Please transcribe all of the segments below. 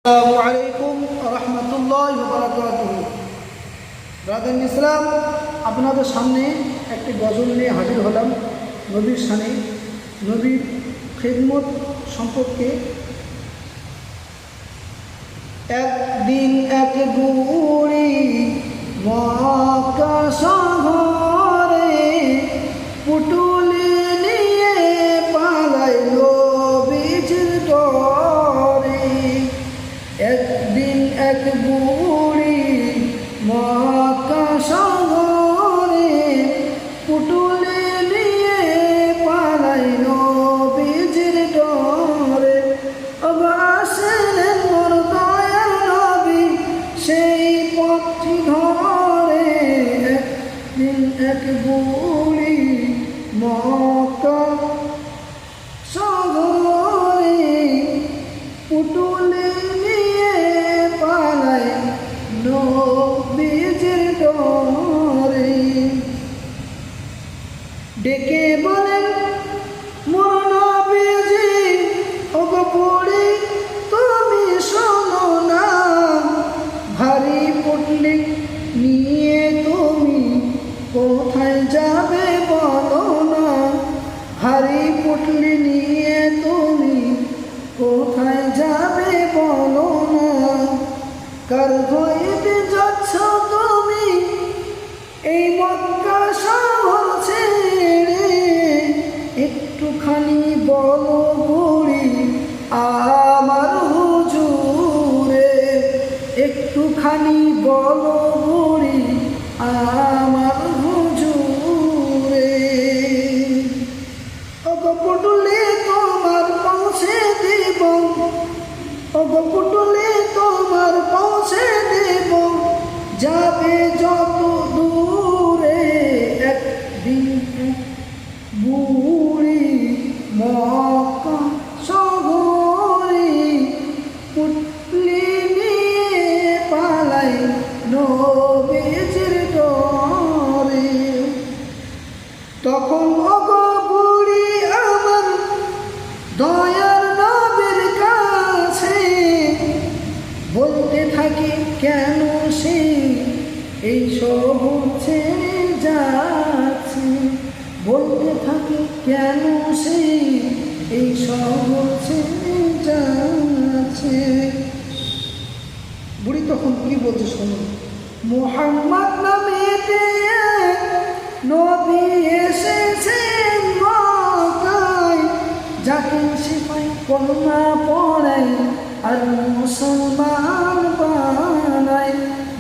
আসসালামু আলাইকুম রহমতুল্লাহি ওয়া বারাকাতুহু। ব্রাদার ইসলাম, আপনাদের সামনে একটি গজল নিয়ে হাজির হলাম নবীর শানে, নবীর খিদমত সম্পর্কে। একদিন এক বুড়ি মক্কা শহরে পুটুলি নিয়ে পালাইল নবীজির ডরে। একদিন এক বুড়ি মক্কা শহরে পুটুলি নিয়ে পালাইল নবীজির ডরে। আসলেন মোর দয়াল নবী সেই পথটি ধরে। একদিন এক বুড়ি মক্কা শহরে পুটুলি নিয়ে পালাই নবীজির ডরে। ডেকে বলেন মোর নবীজি, ওগো বুড়ি তুমি শোনো না, ভারী পুটলি নিয়ে তুমি কোথায় যাবে বলো না। ভারী পুটলি নিয়ে তুমি কোথায় যাবে বলো না। কার ভয়ে যাচ্ছ তুমি এই মক্কা শহর ছেড়ে। একটুখানি বলো বুড়ি আমার হুজুরে। একটুখানি বলো বুড়ি আমার হুজুরে। ওগো পুটুলি তোমার পৌঁছে দেব, ওগো পুটুলি তোমার পৌঁছে দেব, যাবে যত দূরে। একদিন বুড়ি মক্কা শহরে পুটলি নিয়ে পালাই নবীজির ডরে। তখন ওগো বুড়ি আমার দয়ার নবীর কাছে বলতে থাকে, কেন সে এই শহর ছেড়ে যাচ্ছে। বলতে থাকে, কেন সে এই শহর ছেড়ে যাচ্ছে। বুড়ি তখন কি বলছে শুনুন। মুহাম্মদ নামেতে নবী এসেছেন মক্কায়, যাকে সিপাই কলমা পড়ায় আর মুসলমান বানায়।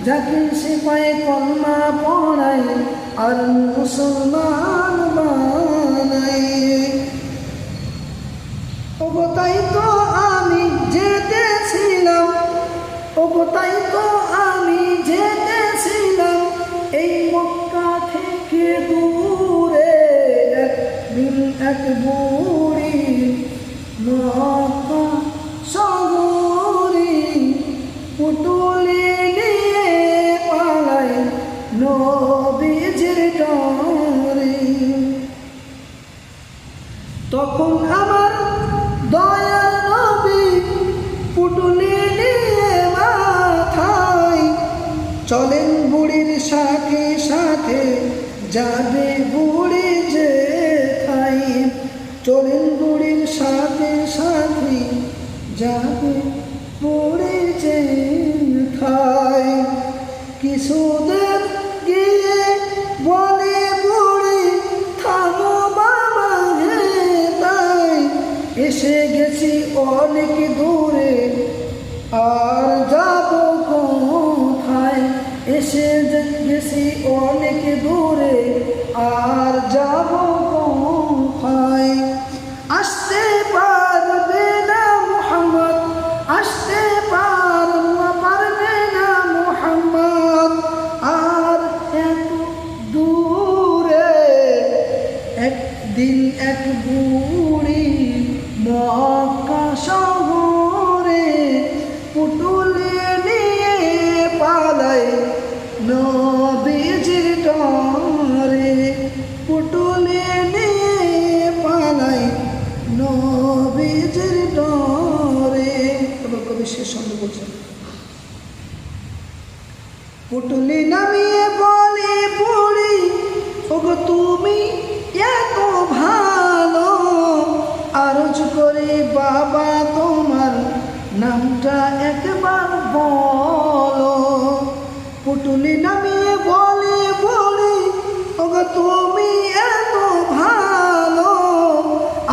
যাকে সিপাই কলমা পড়ায় আর মুসলমান বানায়। ওগো তাই তো আমি যেতেছিলাম, ওগো তাই তো আমি যেতেছিলাম এই মক্কা থেকে দূরে। একদিন এক বুড়ি মক্কা শহরে পুটুলি নিয়ে পালাই নবীজির ডরে। তখন আমার দয়াল নবী পুটুলি নিয়ে মাথায় চলেন বুড়ির সাথে সাথে, যাবে বুড়ি যেথায়। চলেন বুড়ির সাথে সাথে, যাবে বুড়ি যেথায়। কিছুদিন গিয়ে বলে বুড়ি, থামো বাবা হে তাই। এসে গেছি অনেক দূরে, আর যাব কোথায়। এসে গেছি অনেক দূরে, আর যাব কোথায়। আসতে পারবে না মুহাম্মদ, আসতে পারবে না মুহাম্মদ, বলছেন, পুটুলি নামিয়ে বলে বুড়ি, ওগো তুমি এত ভালো, আরজ করে বাবা তোমার নামটা একবার বলো। পুটুলি নামিয়ে বলে বুড়ি, ওগো তুমি এত ভালো,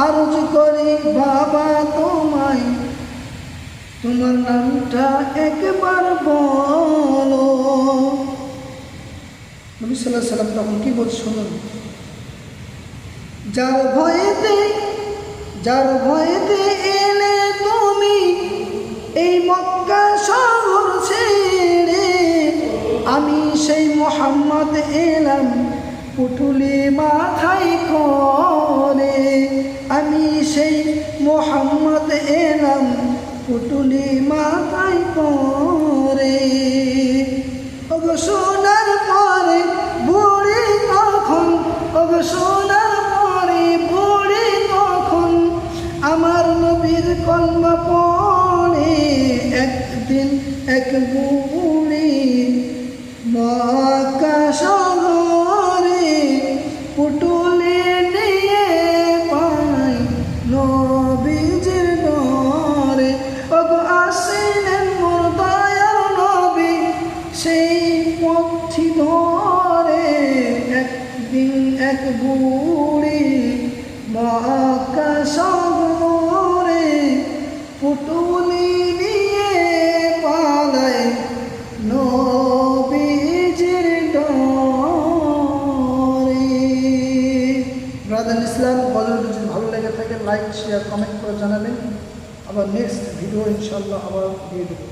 আরজ করে বাবা তোমায় তোমার নামটা একবার বলো। নবী সাল্লাল্লাহু আলাইহি সাল্লাম তখন কি বলছে শুনুন, যার ভয়েতে এলে তুমি এই মক্কা শহর ছেড়ে, আমি সেই মুহাম্মদ এলাম পুটুলি মাথায় করে, আমি সেই মুহাম্মদ এলাম পুটুলি মাথায় করে। ওগো শোনার পরে বুড়ি তখন, ওগো শোনার পরে বুড়ি তখন আমার নবীর কলমা পড়ে। একদিন এক বুড়ি মক্কা শহরে পুটুলি নিয়ে পায় নবীজির ডরে। ওগো আসিলেন মোর দয়ার নবী সেই পথি ধরে, একদিন এক বুড়ি মক্কা শহরে পুটুলি নিয়ে পালায় নবীজির ডরে। ব্রাদার ইসলাম, গল্পটি যদি ভালো লেগে থাকে লাইক শেয়ার কমেন্ট করে জানাবেন। আবার নেক্সট ভিডিও ইনশাল্লাহ আবার দিয়ে দেবো।